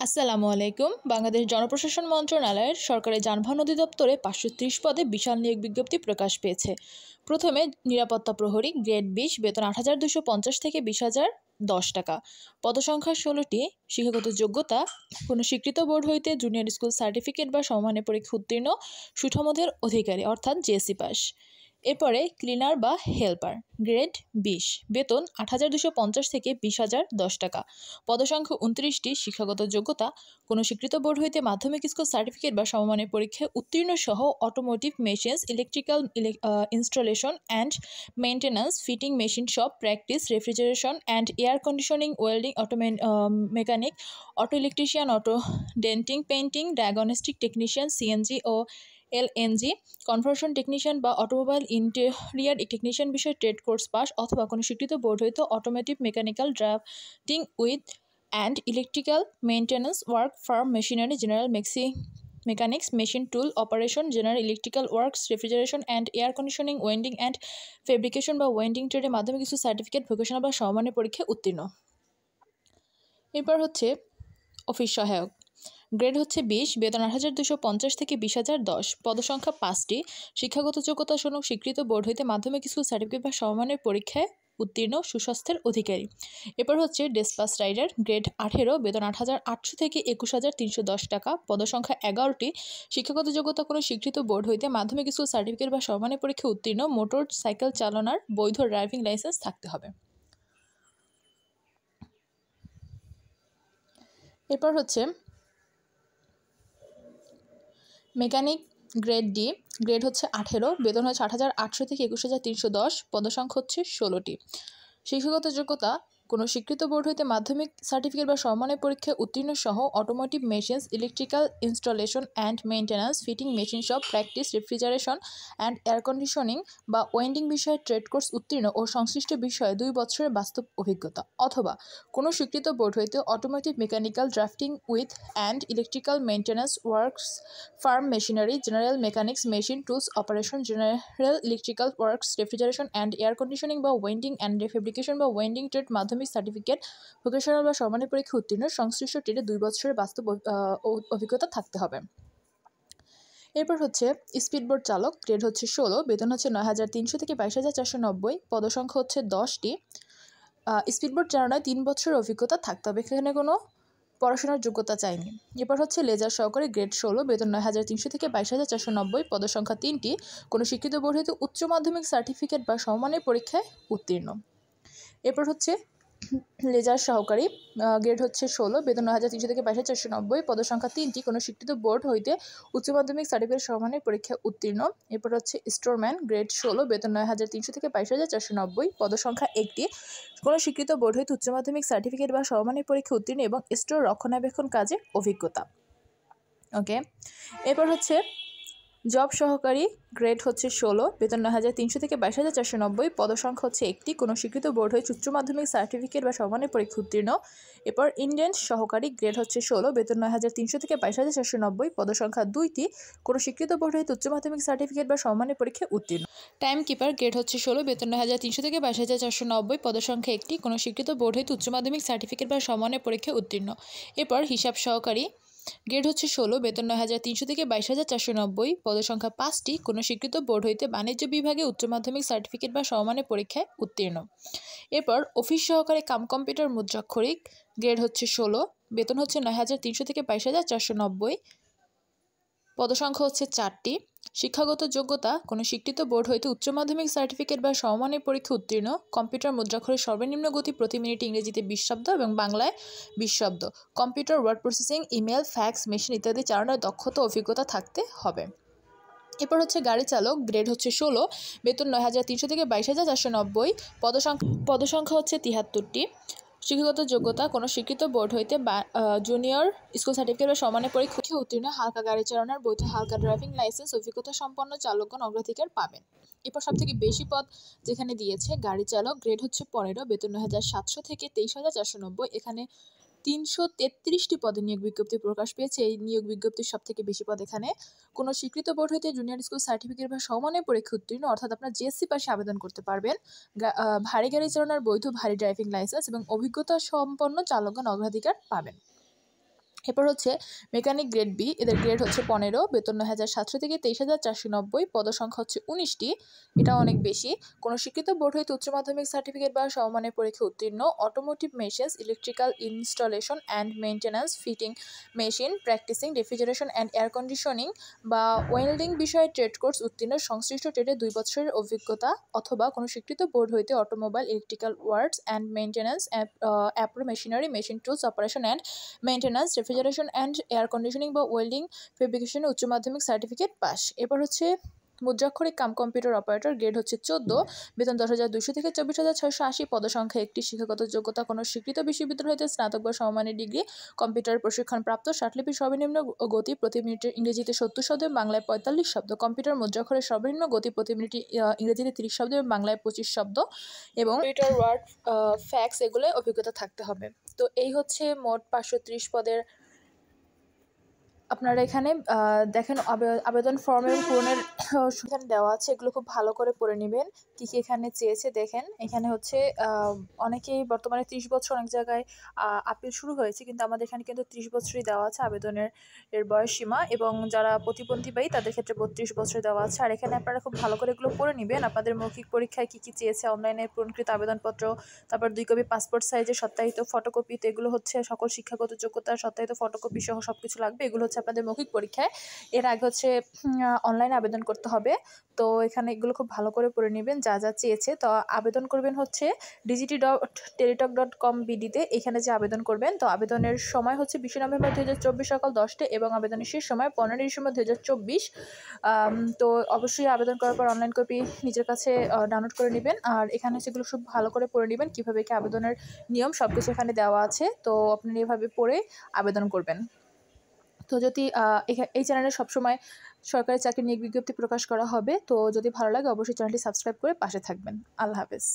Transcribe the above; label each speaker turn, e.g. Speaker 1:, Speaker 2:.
Speaker 1: আসসালামু আলাইকুম। বাংলাদেশ জনপ্রশাসন মন্ত্রণালয়ের সরকারি যানবাহন অধিদপ্তরে ৫৩০ পদে বিশাল নিয়োগ বিজ্ঞপ্তি প্রকাশ পেয়েছে। প্রথমে নিরাপত্তা প্রহরী গ্রেড ২০, বেতন ৮,২৫০ থেকে ২০,০১০ টাকা। পদসংখ্যা ১৬টি। শিক্ষাগত যোগ্যতা কোনো স্বীকৃত বোর্ড হইতে জুনিয়র স্কুল সার্টিফিকেট বা সমমানের পরীক্ষা উত্তীর্ণ সুঠামদের অধিকারী অর্থাৎ জেএসসি পাস। এরপরে ক্লিনার বা হেল্পার গ্রেড ২০, বেতন ৮,২৫০ থেকে ২০,০১০ টাকা। পদসংখ্যা ২৯টি। শিক্ষাগত যোগ্যতা কোনো স্বীকৃত বোর্ড হইতে মাধ্যমিক স্কুল সার্টিফিকেট বা সমমানের পরীক্ষায় উত্তীর্ণ সহ automotive machines, electrical installation and maintenance, fitting machine shop practice, refrigeration and air conditioning, welding, mechanic, auto electrician, auto denting, painting, diagnostic technician, CNG ও এলএনজি, কনভার্সন টেকনিশিয়ান বা অটোমোবাইল ইন্টেরিয়ার টেকনিশিয়ান বিষয়ে trade course pass অথবা কোনো স্বীকৃত board হইতে automotive mechanical drafting with and electrical maintenance work farm machinery, general mechanics, machine tool operation, general electrical works, refrigeration and air conditioning, welding and fabrication বা welding ট্রেডে মাধ্যমিক কিছু certificate, vocational বা সমমানের পরীক্ষায় উত্তীর্ণ। এরপর হচ্ছে অফিস সহায়ক গ্রেড হচ্ছে ২০, বেতন ৮,২৫০ থেকে ২০,০১০। পদসংখ্যা ৫টি। শিক্ষাগত যোগ্যতা সনদ স্বীকৃত বোর্ড হইতে মাধ্যমিক স্কুল সার্টিফিকেট বা সমমানের পরীক্ষায় উত্তীর্ণ সুস্বাস্থ্যের অধিকারী। এরপর হচ্ছে ডেসপাস রাইডার গ্রেড ১৮, বেতন ৮,৮০০ থেকে ২১,৩১০ টাকা। পদসংখ্যা ১১টি। শিক্ষাগত যোগ্যতা কোনো স্বীকৃত বোর্ড হইতে মাধ্যমিক স্কুল সার্টিফিকেট বা সমমানের পরীক্ষায় উত্তীর্ণ, মোটর সাইকেল চালনার বৈধ ড্রাইভিং লাইসেন্স থাকতে হবে। এরপর হচ্ছে মেকানিক গ্রেড ডি, গ্রেড হচ্ছে ১৮, বেতন হচ্ছে ৮,৮০০ থেকে ২১,৩১০। পদসংখ্যা হচ্ছে ১৬টি। শিক্ষাগত যোগ্যতা কোনো স্বীকৃত বোর্ড হইতে মাধ্যমিক সার্টিফিকেট বা সমমানের পরীক্ষায় উত্তীর্ণ সহ automotive machines, electrical installation and maintenance, fitting machine shop practice, refrigeration and air conditioning বা ওয়েল্ডিং বিষয়ে ট্রেড কোর্স উত্তীর্ণ ও সংশ্লিষ্ট বিষয়ে ২ বছরের বাস্তব অভিজ্ঞতা অথবা কোনো স্বীকৃত বোর্ড হইতে automotive mechanical drafting with and electrical maintenance works farm machinery, general mechanics, machine tools operation, general electrical works, refrigeration and air conditioning বা ওয়েল্ডিং অ্যান্ড ফেব্রিকেশন বা ওয়েল্ডিং ট্রেড মাধ্যমিক সার্টিফিকেট, ভোকেশনাল বা সমমানের পরীক্ষা উত্তীর্ণ, সংশ্লিষ্ট ট্রেডে ২ বছরের বাস্তব অভিজ্ঞতা থাকতে হবে। এরপর হচ্ছে স্পিডবোট চালক গ্রেড হচ্ছে ১৬, বেতন হচ্ছে ৯,৩০০ থেকে ২২,৪৯০। পদসংখ্যা হচ্ছে ১০টি। স্পিডবোট চালনায় ৩ বছরের অভিজ্ঞতা থাকতে হবে, এখানে কোনো পড়াশোনার যোগ্যতা চাইনি। এরপর হচ্ছে লেজার সহকারী গ্রেড ১৬, বেতন ৯,৩০০ থেকে ২২,৪৯০। পদসংখ্যা ৩টি। কোনো স্বীকৃত বোর্ড হইতে উচ্চ মাধ্যমিক সার্টিফিকেট বা সমমানের পরীক্ষায় উত্তীর্ণ। এরপর হচ্ছে লেজার সহকারী গ্রেড হচ্ছে ১৬, বেতন ৯,৩০০ থেকে ২২,৪৯০। পদসংখ্যা ৩টি। কোনো স্বীকৃত বোর্ড হইতে উচ্চ মাধ্যমিক সার্টিফিকেট সমমানের পরীক্ষায় উত্তীর্ণ। এরপর হচ্ছে স্টোরম্যান গ্রেড ১৬, বেতন ৯,৩০০ থেকে ২২,৪৯০। পদসংখ্যা ১টি। কোনো স্বীকৃত বোর্ড হইতে উচ্চ মাধ্যমিক সার্টিফিকেট বা সমমানের পরীক্ষা উত্তীর্ণ এবং স্টোর রক্ষণাবেক্ষণ কাজে অভিজ্ঞতা। ওকে, এরপর হচ্ছে জব সহকারী গ্রেড হচ্ছে ১৬, বেতন ৯,৩০০ থেকে ২২,৪৯০। পদসংখ্যা হচ্ছে ১টি। কোনো স্বীকৃত বোর্ড হইতে উচ্চ মাধ্যমিক সার্টিফিকেট বা সমমানের পরীক্ষা উত্তীর্ণ। এরপর ইন্ডেন্ট সহকারী গ্রেড হচ্ছে ১৬, বেতন ৯,৩০০ থেকে ২২,৪৯০। পদসংখ্যা ২টি। কোনো স্বীকৃত বোর্ড হইতে উচ্চ মাধ্যমিক সার্টিফিকেট বা সমমানের পরীক্ষায় উত্তীর্ণ। টাইম কিপার গ্রেড হচ্ছে ১৬, বেতন ৯,৩০০ থেকে ২২,৪৯০। পদসংখ্যা ১টি। কোনো স্বীকৃত বোর্ড হইতে উচ্চ মাধ্যমিক সার্টিফিকেট বা সমমানের পরীক্ষায় উত্তীর্ণ। এরপর হিসাব সহকারী গ্রেড হচ্ছে ১৬, বেতন ৯,৩০০ থেকে ২২,৪৯০। পদসংখ্যা ৫টি। কোনো স্বীকৃত বোর্ড হইতে বাণিজ্য বিভাগে উচ্চ মাধ্যমিক সার্টিফিকেট বা সমমানের পরীক্ষায় উত্তীর্ণ। এরপর অফিস সহকারী কাম কম্পিউটার মুদ্রাক্ষরিক গ্রেড হচ্ছে ১৬, বেতন হচ্ছে ৯,৩০০ থেকে ২২,৪৯০। পদসংখ্যা হচ্ছে 4টি। শিক্ষাগত যোগ্যতা কোনো স্বীকৃত বোর্ড হইতে উচ্চ মাধ্যমিক সার্টিফিকেট বা সমমানের পরীক্ষা উত্তীর্ণ, কম্পিউটার মুদ্রাক্ষরের সর্বনিম্ন গতি প্রতি মিনিটে ইংরেজিতে ২০ শব্দ এবং বাংলায় ২০ শব্দ, computer word processing, email, fax machine ইত্যাদি চালানোর দক্ষতা অভিজ্ঞতা থাকতে হবে। এরপর হচ্ছে গাড়ি চালক গ্রেড হচ্ছে ১৬, বেতন ৯,৩০০ থেকে ২২,৪৯০। পদসংখ্যা হচ্ছে ৭৩টি। শিক্ষাগত যোগ্যতা কোনো স্বীকৃত বোর্ড হইতে জুনিয়র স্কুল সার্টিফিকেট বা সমমানের পরীক্ষা উত্তীর্ণ, হালকা গাড়ি চালানোর বৈধ হালকা ড্রাইভিং লাইসেন্স অভিজ্ঞতা সম্পন্ন চালকগণ অগ্রাধিকার পাবেন। এরপর সবথেকে বেশি পদ যেখানে দিয়েছে গাড়ি চালক গ্রেড হচ্ছে ১৫, বেতন ৯,৭০০ থেকে ২৩,৪৯০। এখানে ৩৩৩টি পদে নিয়োগ বিজ্ঞপ্তি প্রকাশ পেয়েছে। এই নিয়োগ বিজ্ঞপ্তির সবথেকে বেশি পদ এখানে কোনো স্বীকৃত বোর্ড হইতে জুনিয়র স্কুল সার্টিফিকেট বা সমমানের পরীক্ষা উত্তীর্ণ অর্থাৎ আপনার জেএসসি পাশে আবেদন করতে পারবেন, ভারী গাড়ি চালানোর বৈধ ভারী ড্রাইভিং লাইসেন্স এবং অভিজ্ঞতা সম্পন্ন চালকগণ অগ্রাধিকার পাবেন। এরপর হচ্ছে মেকানিক গ্রেড বি, এদের গ্রেড হচ্ছে 15, বেতন 9,700 থেকে 23,490, পদসংখ্যা হচ্ছে 19টি, এটা অনেক বেশি। কোনো স্বীকৃত বোর্ড হইতে উচ্চ মাধ্যমিক সার্টিফিকেট বা সমমানের পরীক্ষা উত্তীর্ণ, automotive machines, electrical installation and maintenance, fitting machine, practicing, refrigeration and air conditioning বা ওয়েল্ডিং বিষয়ে ট্রেড কোর্স উত্তীর্ণ, সংশ্লিষ্ট ট্রেডে 2 বছরের অভিজ্ঞতা, অথবা কোনো স্বীকৃত বোর্ড হইতে automobile, electrical works and maintenance, agro machinery, machine tools operation and maintenance, refrigeration and air conditioning বা ওয়েল্ডিং ফেব্রিকেশনে উচ্চ মাধ্যমিক সার্টিফিকেট পাস। এরপর হচ্ছে মুদ্রাক্ষরিক কাম কম্পিউটার অপারেটর, গ্রেড হচ্ছে 14, বেতন 10,200 থেকে 24,680, পদসংখ্যা 1টি, শিক্ষাগত যোগ্যতা কোনো স্বীকৃত বিশ্ববিদ্যালয় হইতে স্নাতক বা সমমানের ডিগ্রি, কম্পিউটার প্রশিক্ষণপ্রাপ্ত, ষাটলিপির সর্বনিম্ন গতি প্রতি মিনিটে ইংরেজিতে 70 শব্দ, বাংলায় 45 শব্দ, কম্পিউটার মুদ্রাক্ষরের সর্বনিম্ন গতি প্রতি মিনিটে ইংরেজিতে 30 শব্দ এবং বাংলায় 25 শব্দ, এবং কম্পিউটার ওয়ার্ড, ফ্যাক্স এগুলো অভিজ্ঞতা থাকতে হবে। তো এই হচ্ছে মোট 530 পদের। আপনারা এখানে দেখেন আবেদন ফর্মের পূরণের এখানে দেওয়া আছে, এগুলো খুব ভালো করে পড়ে নেবেন। কী কী এখানে চেয়েছে দেখেন। এখানে হচ্ছে অনেকেই বর্তমানে 30 বছর, অনেক জায়গায় আপিল শুরু হয়েছে, কিন্তু আমাদের এখানে কিন্তু 30 বছরই দেওয়া আছে আবেদনের বয়স সীমা, এবং যারা প্রতিবন্ধীবাহী তাদের ক্ষেত্রে 32 বছর দেওয়া আছে। আর এখানে আপনারা খুব ভালো করে এগুলো পড়ে নেবেন। আপনাদের মৌখিক পরীক্ষায় কী কী চেয়েছে, অনলাইনে পূরণকৃত আবেদনপত্র, তারপর 2 কপি পাসপোর্ট সাইজের সত্যায়িত ফটোকপি, তো এগুলো হচ্ছে সকল শিক্ষাগত যোগ্যতার সত্যায়িত ফটোকপি সহ সব কিছু লাগবে। এগুলো হচ্ছে আপনাদের মৌখিক পরীক্ষায়। এর আগে হচ্ছে অনলাইনে আবেদন করতে হবে। তো এখানে এগুলো খুব ভালো করে পড়ে নেবেন যা যা চেয়েছে। তো আবেদন করবেন হচ্ছে digiti.teletalk.com BD-তে, এখানে যে আবেদন করবেন। তো আবেদনের সময় হচ্ছে 20 নভেম্বর 2024 সকাল 10টা, এবং আবেদনের শেষ সময় 15 ডিসেম্বর 2024। তো অবশ্যই আবেদন করার পর অনলাইন কপি নিজের কাছে ডাউনলোড করে নেবেন। আর এখানে সেগুলো সব ভালো করে পড়ে নেবেন, কীভাবে কি আবেদনের নিয়ম সব কিছু এখানে দেওয়া আছে। তো আপনি এভাবে পড়ে আবেদন করবেন। তো যদি এই চ্যানেলে সবসময় সরকারি চাকরির নিয়োগ বিজ্ঞপ্তি প্রকাশ করা হবে। তো যদি ভালো লাগে অবশ্যই চ্যানেলটি সাবস্ক্রাইব করে পাশে থাকবেন। আল্লাহ হাফেজ।